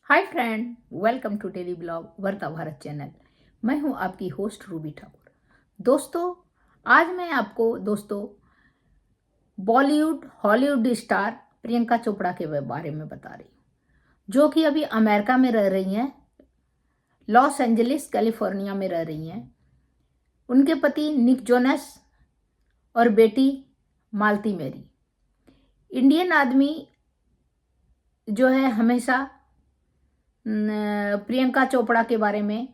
Hi friend, welcome to tele blog वर्ता Bharat channel. मैं हूं आपकी होस्ट रूबी ठाकुर। दोस्तों, आज मैं आपको बॉलीवुड हॉलीवुड स्टार प्रियंका चोपड़ा के बारे में बता रही हूँ, जो कि अभी अमेरिका में रह रही हैं, लॉस एंजलिस कैलिफोर्निया में रह रही हैं। उनके पति निक जोनस और बेटी मालती मेरी। इंडियन आदमी जो है हमेशा प्रियंका चोपड़ा के बारे में,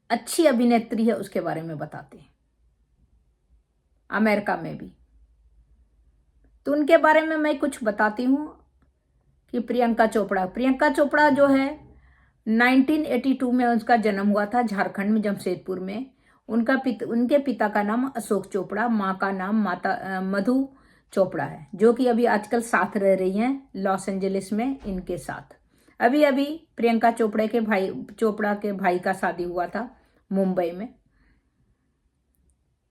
अच्छी अभिनेत्री है उसके बारे में बताते हैं, अमेरिका में भी। तो उनके बारे में मैं कुछ बताती हूँ कि प्रियंका चोपड़ा जो है 1982 में उसका जन्म हुआ था झारखंड में, जमशेदपुर में। उनके पिता का नाम अशोक चोपड़ा, माँ का नाम माता मधु चोपड़ा है, जो कि अभी आजकल साथ रह रही हैं लॉस एंजलिस में इनके साथ। अभी अभी प्रियंका चोपड़ा के भाई का शादी हुआ था मुंबई में।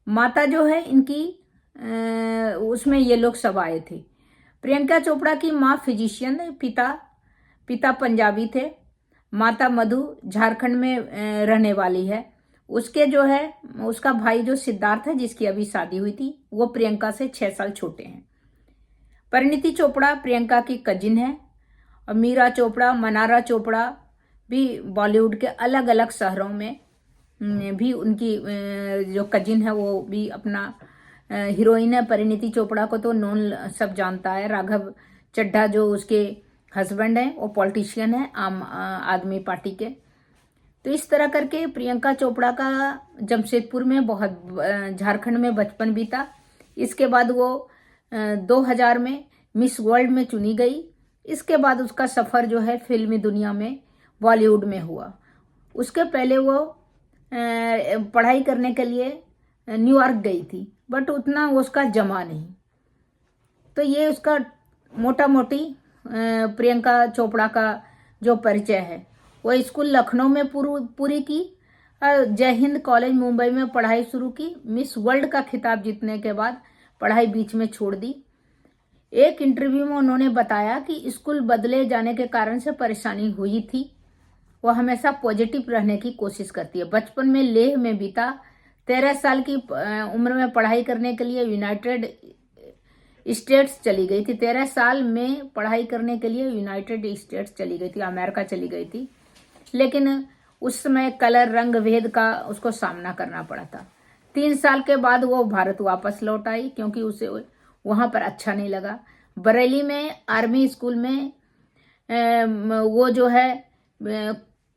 माता जो है इनकी उसमें ये लोग सब आए थे। प्रियंका चोपड़ा की माँ फिजिशियन, पिता पंजाबी थे। माता मधु झारखंड में रहने वाली है। उसके जो है उसका भाई जो सिद्धार्थ है, जिसकी अभी शादी हुई थी, वो प्रियंका से 6 साल छोटे हैं। परिणीति चोपड़ा प्रियंका की कजिन है। और मीरा चोपड़ा, मनारा चोपड़ा भी बॉलीवुड के अलग अलग शहरों में भी उनकी जो कजिन है वो भी अपना हीरोइन है। परिणीति चोपड़ा को तो नॉन सब जानता है। राघव चड्ढा जो उसके हस्बैंड है, वो पॉलिटिशियन है आम आदमी पार्टी के। तो इस तरह करके प्रियंका चोपड़ा का जमशेदपुर में झारखंड में बचपन बीता। इसके बाद वो 2000 में मिस वर्ल्ड में चुनी गई। इसके बाद उसका सफर जो है फिल्मी दुनिया में, बॉलीवुड में हुआ। उसके पहले वो पढ़ाई करने के लिए न्यूयॉर्क गई थी, बट उतना उसका जमा नहीं। तो ये उसका मोटा मोटी प्रियंका चोपड़ा का जो परिचय है। वो स्कूल लखनऊ में पूरी की। जय हिंद कॉलेज मुंबई में पढ़ाई शुरू की। मिस वर्ल्ड का खिताब जीतने के बाद पढ़ाई बीच में छोड़ दी। एक इंटरव्यू में उन्होंने बताया कि स्कूल बदले जाने के कारण से परेशानी हुई थी। वो हमेशा पॉजिटिव रहने की कोशिश करती है। बचपन में लेह में बीता। 13 साल की उम्र में पढ़ाई करने के लिए यूनाइटेड स्टेट्स चली गई थी। 13 साल में पढ़ाई करने के लिए यूनाइटेड स्टेट्स चली गई थी, अमेरिका चली गई थी। लेकिन उस समय कलर रंग भेद का उसको सामना करना पड़ा था। 3 साल के बाद वो भारत वापस लौट आई, क्योंकि उसे वहां पर अच्छा नहीं लगा। बरेली में आर्मी स्कूल में वो जो है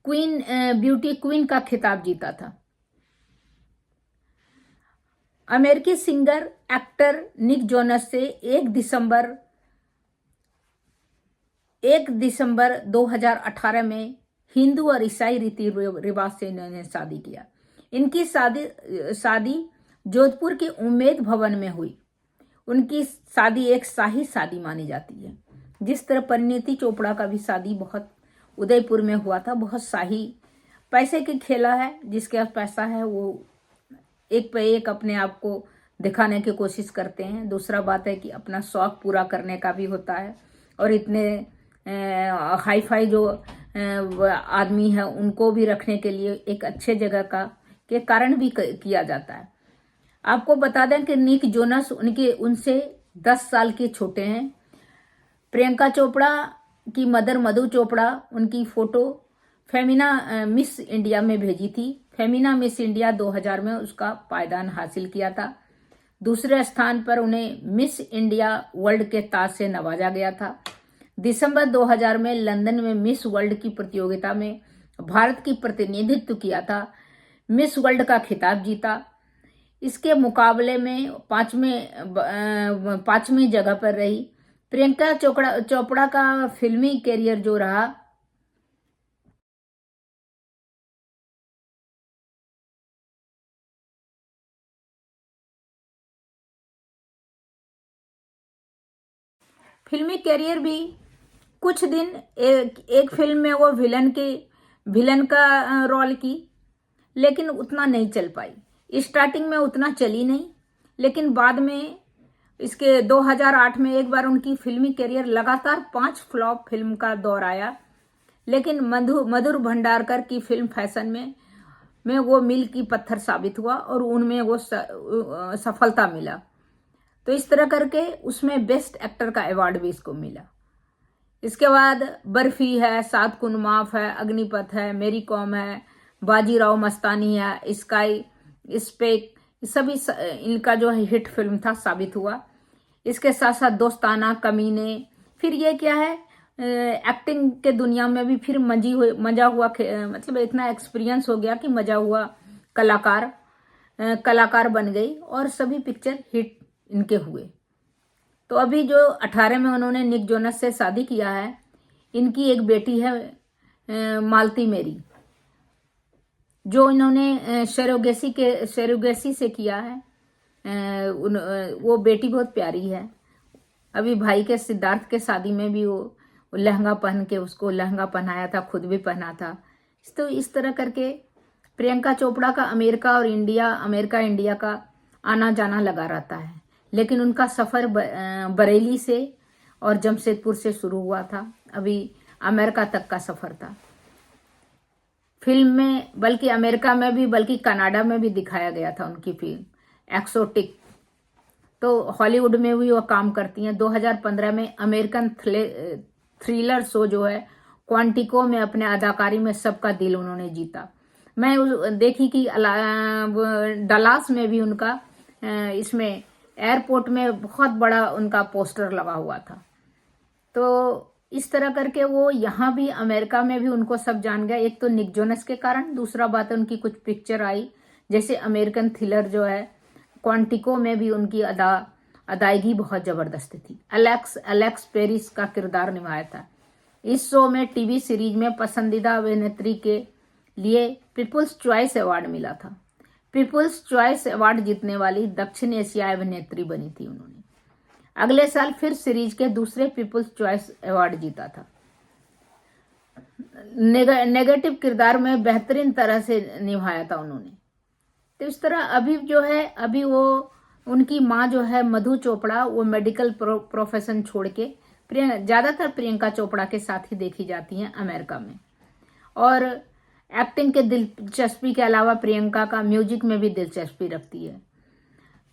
ब्यूटी क्वीन का खिताब जीता था। अमेरिकी सिंगर एक्टर निक जोनस से 1 दिसंबर 2018 में हिंदू और ईसाई रीति रिवाज से इन्होंने शादी किया। इनकी शादी जोधपुर के उम्मेद भवन में हुई। उनकी शादी एक शाही शादी मानी जाती है। जिस तरह परिणीति चोपड़ा का भी शादी बहुत उदयपुर में हुआ था, बहुत शाही। पैसे की खेला है, जिसके पास पैसा है वो एक पे एक अपने आप को दिखाने की कोशिश करते हैं। दूसरा बात है कि अपना शौक पूरा करने का भी होता है। और इतने हाई फाई जो आदमी है, उनको भी रखने के लिए एक अच्छे जगह के कारण भी किया जाता है। आपको बता दें कि निक जोनस उनसे 10 साल के छोटे हैं। प्रियंका चोपड़ा की मदर मधु चोपड़ा उनकी फोटो फेमिना मिस इंडिया में भेजी थी। फेमिना मिस इंडिया 2000 में उसका पायदान हासिल किया था। दूसरे स्थान पर उन्हें मिस इंडिया वर्ल्ड के ताज से नवाजा गया था। दिसंबर 2000 में लंदन में मिस वर्ल्ड की प्रतियोगिता में भारत की प्रतिनिधित्व किया था। मिस वर्ल्ड का खिताब जीता। इसके मुकाबले में पांचवी जगह पर रही। प्रियंका चोपड़ा का फिल्मी करियर जो रहा, फिल्मी करियर भी कुछ दिन एक फिल्म में वो विलन का रोल की, लेकिन उतना नहीं चल पाई। स्टार्टिंग में उतना चली नहीं, लेकिन बाद में इसके 2008 में एक बार उनकी फिल्मी करियर लगातार 5 फ्लॉप फिल्म का दौर आया। लेकिन मधुर भंडारकर की फिल्म फैशन में वो मील की पत्थर साबित हुआ और उनमें वो सफलता मिला। तो इस तरह करके उसमें बेस्ट एक्टर का अवार्ड भी इसको मिला। इसके बाद बर्फी है, सात कुन माफ है, अग्निपथ है, मेरी कॉम है, बाजीराव मस्तानी है, स्काई स्पेक, सभी इनका जो है हिट फिल्म था साबित हुआ। इसके साथ साथ दोस्ताना, कमीने, फिर ये क्या है एक्टिंग के दुनिया में भी फिर मजा हुआ, मतलब इतना एक्सपीरियंस हो गया कि मजा हुआ, कलाकार बन गई और सभी पिक्चर हिट इनके हुए। तो अभी जो 18 में उन्होंने निक जोनस से शादी किया है, इनकी एक बेटी है मालती मेरी, जो इन्होंने सरोगेसी से किया है। वो बेटी बहुत प्यारी है। अभी भाई के सिद्धार्थ के शादी में भी वो लहंगा पहन के उसको लहंगा पहनाया था, खुद भी पहना था। तो इस तरह करके प्रियंका चोपड़ा का अमेरिका इंडिया का आना जाना लगा रहता है। लेकिन उनका सफर बरेली से और जमशेदपुर से शुरू हुआ था, अभी अमेरिका तक का सफर था। फिल्म में बल्कि अमेरिका में भी बल्कि कनाडा में भी दिखाया गया था उनकी फिल्म एक्सोटिक। तो हॉलीवुड में भी वो काम करती हैं। 2015 में अमेरिकन थ्रिलर शो जो है क्वांटिको में अपने अदाकारी में सबका दिल उन्होंने जीता। मैं देखी कि डलास में भी उनका इसमें एयरपोर्ट में बहुत बड़ा उनका पोस्टर लगा हुआ था। तो इस तरह करके वो यहाँ भी अमेरिका में भी उनको सब जान गया। एक तो निक जोनस के कारण, दूसरा बात है उनकी कुछ पिक्चर आई जैसे अमेरिकन थ्रिलर जो है क्वांटिको में भी उनकी अदायगी बहुत जबरदस्त थी। एलेक्स पेरिस का किरदार निभाया था। इस शो में टीवी सीरीज में पसंदीदा अभिनेत्री के लिए पीपुल्स चॉइस अवार्ड मिला था। पीपुल्स चॉइस अवार्ड जीतने वाली दक्षिण एशियाई अभिनेत्री बनी थी उन्होंने। अगले साल फिर सीरीज के दूसरे पीपुल्स चॉइस अवार्ड जीता था। नेगेटिव किरदार में बेहतरीन तरह से निभाया था उन्होंने। तो इस तरह अभी वो उनकी माँ जो है मधु चोपड़ा, वो मेडिकल प्रोफेशन छोड़ के ज्यादातर प्रियंका चोपड़ा के साथ ही देखी जाती हैं अमेरिका में। और एक्टिंग के दिलचस्पी के अलावा प्रियंका का म्यूजिक में भी दिलचस्पी रखती है।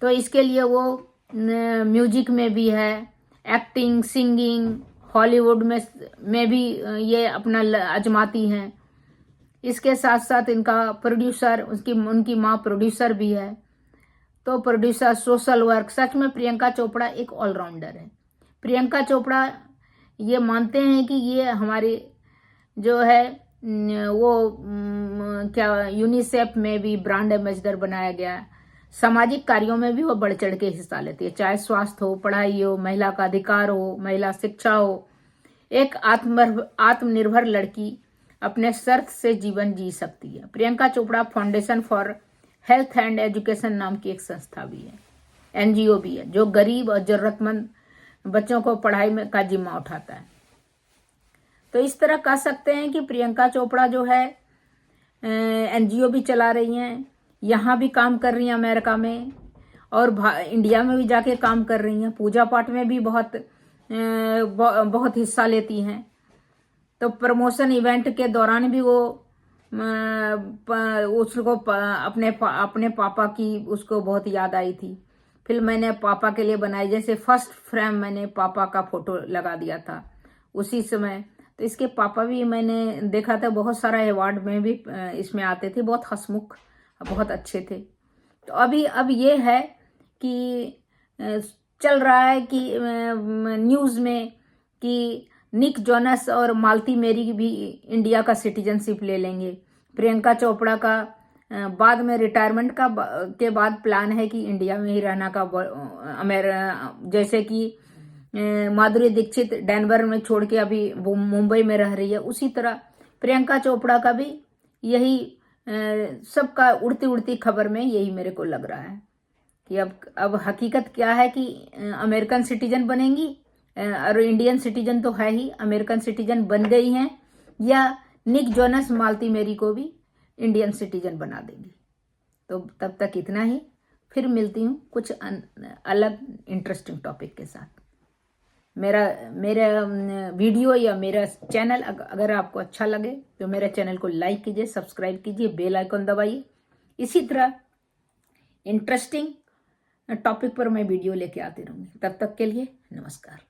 तो इसके लिए वो म्यूजिक में भी है, एक्टिंग, सिंगिंग, हॉलीवुड में भी ये अपना आजमाती हैं। इसके साथ साथ इनका प्रोड्यूसर, उनकी माँ प्रोड्यूसर भी है। तो प्रोड्यूसर, सोशल वर्क, सच में प्रियंका चोपड़ा एक ऑलराउंडर है। प्रियंका चोपड़ा ये मानते हैं कि ये हमारी जो है वो क्या यूनिसेफ में भी ब्रांड एम्बेसडर बनाया गया। सामाजिक कार्यों में भी वो बढ़ चढ़ के हिस्सा लेती है, चाहे स्वास्थ्य हो, पढ़ाई हो, महिला का अधिकार हो, महिला शिक्षा हो। एक आत्मनिर्भर लड़की अपने शर्त से जीवन जी सकती है। Priyanka Chopra foundation for health and education नाम की एक संस्था भी है, एनजीओ भी है, जो गरीब और जरूरतमंद बच्चों को पढ़ाई में का जिम्मा उठाता है। तो इस तरह कह सकते हैं कि प्रियंका चोपड़ा जो है एनजीओ भी चला रही हैं, यहाँ भी काम कर रही हैं अमेरिका में, और इंडिया में भी जाके काम कर रही हैं। पूजा पाठ में भी बहुत हिस्सा लेती हैं। तो प्रमोशन इवेंट के दौरान भी वो उसको अपने पापा की उसको बहुत याद आई थी। फिर मैंने पापा के लिए बनाई, जैसे फर्स्ट फ्रेम मैंने पापा का फोटो लगा दिया था उसी समय। तो इसके पापा भी मैंने देखा था, बहुत सारा अवार्ड में भी इसमें आते थे, बहुत हंसमुख, बहुत अच्छे थे। तो अब ये है कि चल रहा है कि न्यूज़ में कि निक जोनस और मालती मेरी भी इंडिया का सिटीजनशिप ले लेंगे। प्रियंका चोपड़ा का बाद में रिटायरमेंट के बाद प्लान है कि इंडिया में ही रहना का, जैसे कि माधुरी दीक्षित डेनवर में छोड़ के अभी मुंबई में रह रही है, उसी तरह प्रियंका चोपड़ा का भी यही सबका उड़ती उड़ती खबर में यही मेरे को लग रहा है कि अब हकीकत क्या है कि अमेरिकन सिटीजन बनेंगी, और इंडियन सिटीजन तो है ही, अमेरिकन सिटीजन बन गई हैं, या निक जोनस मालती मेरी को भी इंडियन सिटीजन बना देंगी। तो तब तक इतना ही, फिर मिलती हूँ कुछ अलग इंटरेस्टिंग टॉपिक के साथ। मेरा वीडियो या मेरा चैनल अगर आपको अच्छा लगे तो मेरे चैनल को लाइक कीजिए, सब्सक्राइब कीजिए, बेल आइकन दबाइए। इसी तरह इंटरेस्टिंग टॉपिक पर मैं वीडियो लेके आती रहूँगी। तब तक के लिए नमस्कार।